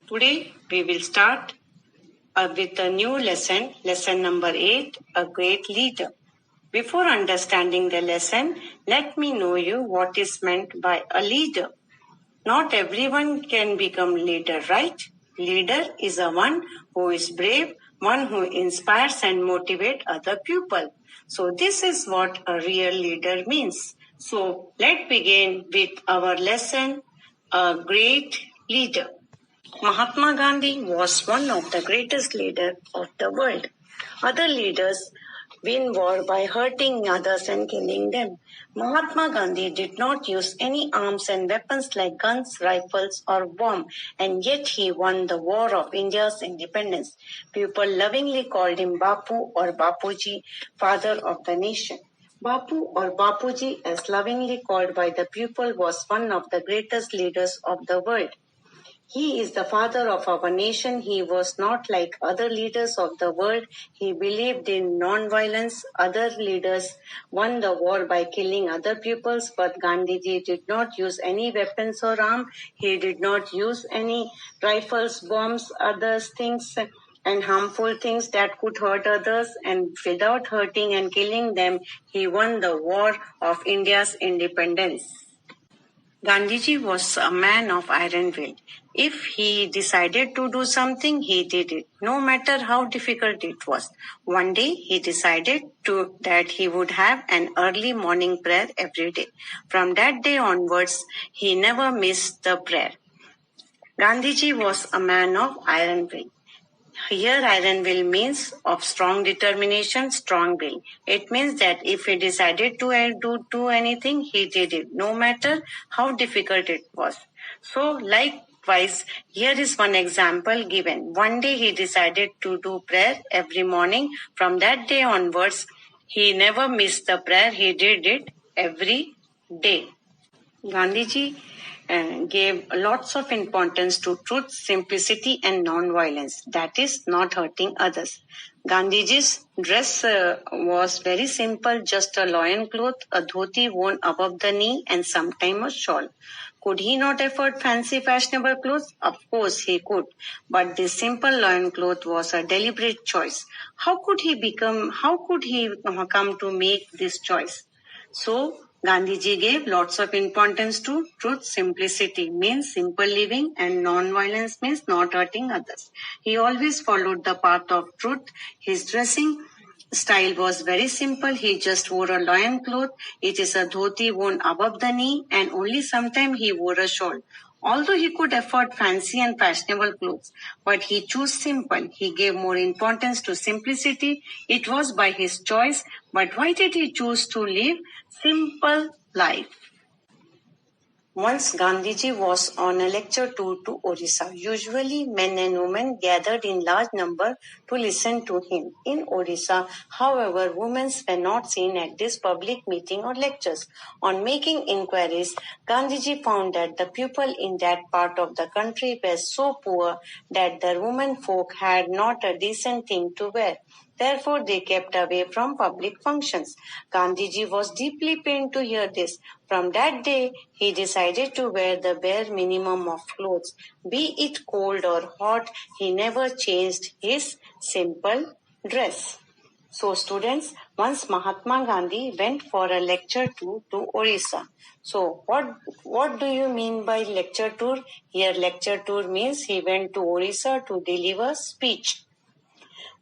Today we will start with a new lesson number 8, a great leader. Before understanding the lesson, let me know you what is meant by a leader. Not everyone can become leader, right? Leader is a one who is brave, one who inspires and motivates other people. So this is what a real leader means. So let's begin with our lesson, a great leader. Mahatma Gandhi was one of the greatest leaders of the world. Other leaders win war by hurting others and killing them. Mahatma Gandhi did not use any arms and weapons like guns, rifles, or bombs, and yet he won the war of India's independence. People lovingly called him Bapu or Bapuji, father of the nation. Bapu or Bapuji, as lovingly called by the people, was one of the greatest leaders of the world. He is the father of our nation. He was not like other leaders of the world. He believed in non-violence. Other leaders won the war by killing other peoples, but Gandhiji did not use any weapons or arm. He did not use any rifles, bombs, other things and harmful things that could hurt others, and without hurting and killing them, he won the war of India's independence. Gandhiji was a man of iron will. If he decided to do something, he did it, no matter how difficult it was. One day, he decided that he would have an early morning prayer every day. From that day onwards, he never missed the prayer. Gandhiji was a man of iron will. Here, iron will means of strong determination, strong will. It means that if he decided to do anything, he did it, no matter how difficult it was. So, likewise, here is one example given. One day he decided to do prayer every morning. From that day onwards, he never missed the prayer. He did it every day. Gandhiji gave lots of importance to truth, simplicity, and non-violence. That is, not hurting others. Gandhiji's dress was very simple, just a loin cloth, a dhoti worn above the knee, and sometimes a shawl. Could he not afford fancy fashionable clothes? Of course he could. But this simple loin cloth was a deliberate choice. How could he come to make this choice? So, Gandhiji gave lots of importance to truth. Simplicity means simple living, and non-violence means not hurting others. He always followed the path of truth. His dressing style was very simple. He just wore a loin cloth. It is a dhoti worn above the knee, and only sometimes he wore a shawl. Although he could afford fancy and fashionable clothes, but he chose simple. He gave more importance to simplicity. It was by his choice, but why did he choose to live simple life? Once Gandhiji was on a lecture tour to Orissa. Usually men and women gathered in large number to listen to him. In Orissa, however, women were not seen at this public meeting or lectures. On making inquiries, Gandhiji found that the people in that part of the country were so poor that the women folk had not a decent thing to wear. Therefore, they kept away from public functions. Gandhiji was deeply pained to hear this. From that day, he decided to wear the bare minimum of clothes. Be it cold or hot, he never changed his simple dress. So, students, once Mahatma Gandhi went for a lecture tour to Orissa. So, what do you mean by lecture tour? Here, lecture tour means he went to Orissa to deliver speech.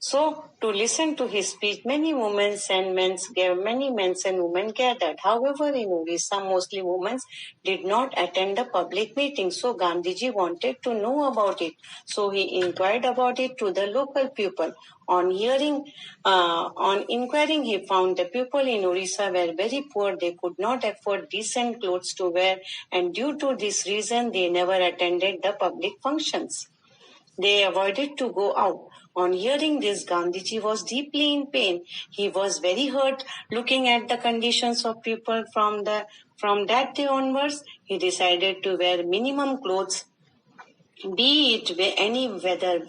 So, to listen to his speech, many men and women gathered. However, in Orissa, mostly women did not attend the public meeting. So, Gandhiji wanted to know about it. So, he inquired about it to the local people. On inquiring, he found the people in Orissa were very poor. They could not afford decent clothes to wear, and due to this reason, they never attended the public functions. They avoided to go out. On hearing this, Gandhiji was deeply in pain. He was very hurt looking at the conditions of people. From that day onwards, he decided to wear minimum clothes, be it any weather,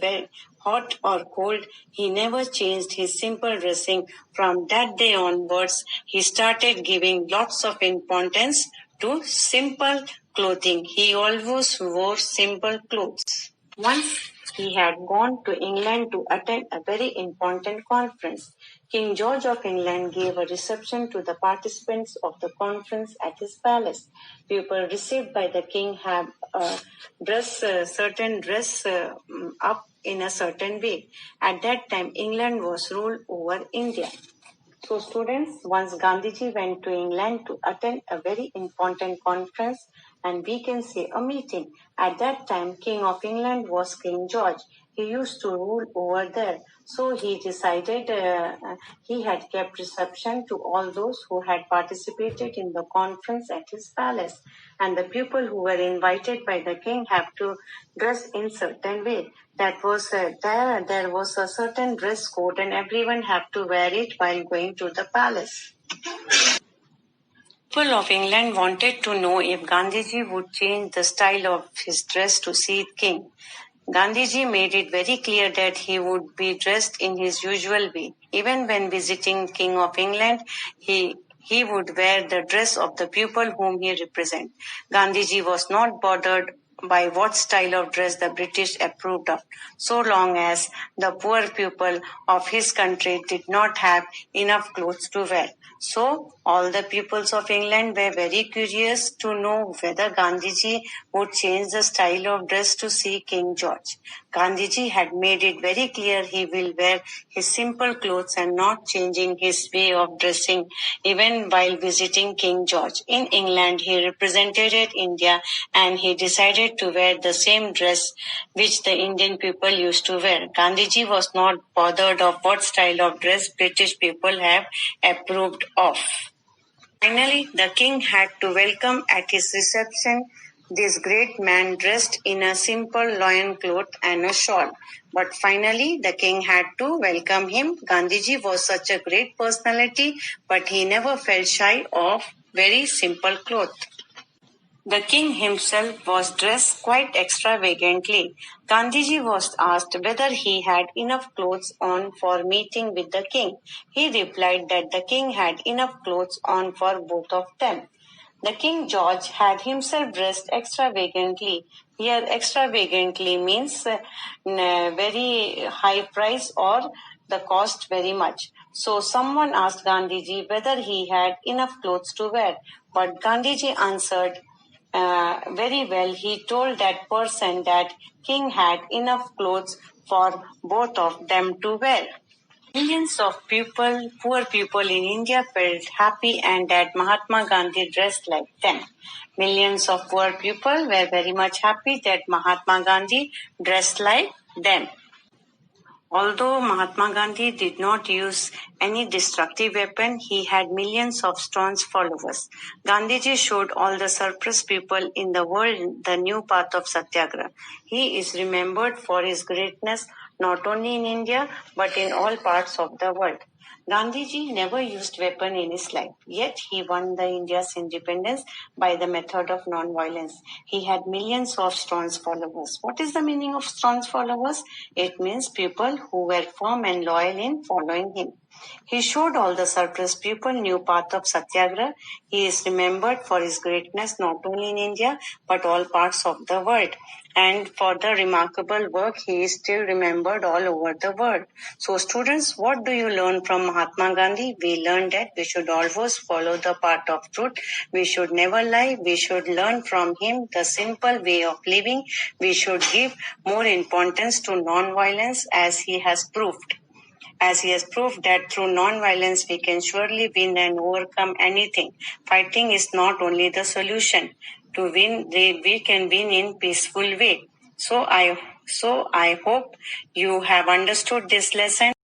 hot or cold. He never changed his simple dressing. From that day onwards, he started giving lots of importance to simple clothing. He always wore simple clothes. Once he had gone to England to attend a very important conference. King George of England gave a reception to the participants of the conference at his palace. People received by the king have certain dress up in a certain way. At that time, England was ruled over India. So students, once Gandhiji went to England to attend a very important conference, and we can say a meeting. At that time, King of England was King George. He used to rule over there. So he decided he had kept reception to all those who had participated in the conference at his palace. And the people who were invited by the king have to dress in certain way. That was there was a certain dress code and everyone had to wear it while going to the palace. People of England wanted to know if Gandhiji would change the style of his dress to suit king. Gandhiji made it very clear that he would be dressed in his usual way. Even when visiting King of England, he would wear the dress of the people whom he represents. Gandhiji was not bothered by what style of dress the British approved of, so long as the poor people of his country did not have enough clothes to wear. So all the peoples of England were very curious to know whether Gandhiji would change the style of dress to see King George. Gandhiji had made it very clear he will wear his simple clothes and not changing his way of dressing even while visiting King George. In England, he represented India and he decided to wear the same dress which the Indian people used to wear. Gandhiji was not bothered of what style of dress British people have approved of. Finally, the king had to welcome at his reception this great man dressed in a simple loin cloth and a shawl. But finally, the king had to welcome him. Gandhiji was such a great personality, but he never felt shy of very simple clothes. The king himself was dressed quite extravagantly. Gandhiji was asked whether he had enough clothes on for meeting with the king. He replied that the king had enough clothes on for both of them. The King George had himself dressed extravagantly. Here, extravagantly means very high price or the cost very much. So someone asked Gandhiji whether he had enough clothes to wear, but Gandhiji answered very well. He told that person that king had enough clothes for both of them to wear. Millions of poor people in India felt happy and that Mahatma Gandhi dressed like them. Millions of poor people were very much happy that Mahatma Gandhi dressed like them. Although Mahatma Gandhi did not use any destructive weapon, he had millions of staunch followers. Gandhiji showed all the suppressed people in the world the new path of Satyagraha. He is remembered for his greatness not only in India but in all parts of the world. Gandhiji never used weapon in his life, yet he won the India's independence by the method of non-violence. He had millions of staunch followers. What is the meaning of staunch followers? It means people who were firm and loyal in following him. He showed all the suppressed people new path of Satyagraha. He is remembered for his greatness not only in India but all parts of the world. And for the remarkable work, he is still remembered all over the world. So students, what do you learn from Mahatma Gandhi? We learned that we should always follow the path of truth. We should never lie. We should learn from him the simple way of living. We should give more importance to non-violence as he has proved. As he has proved that through non-violence we can surely win and overcome anything. Fighting is not only the solution. To win, we can win in peaceful way. So I hope you have understood this lesson.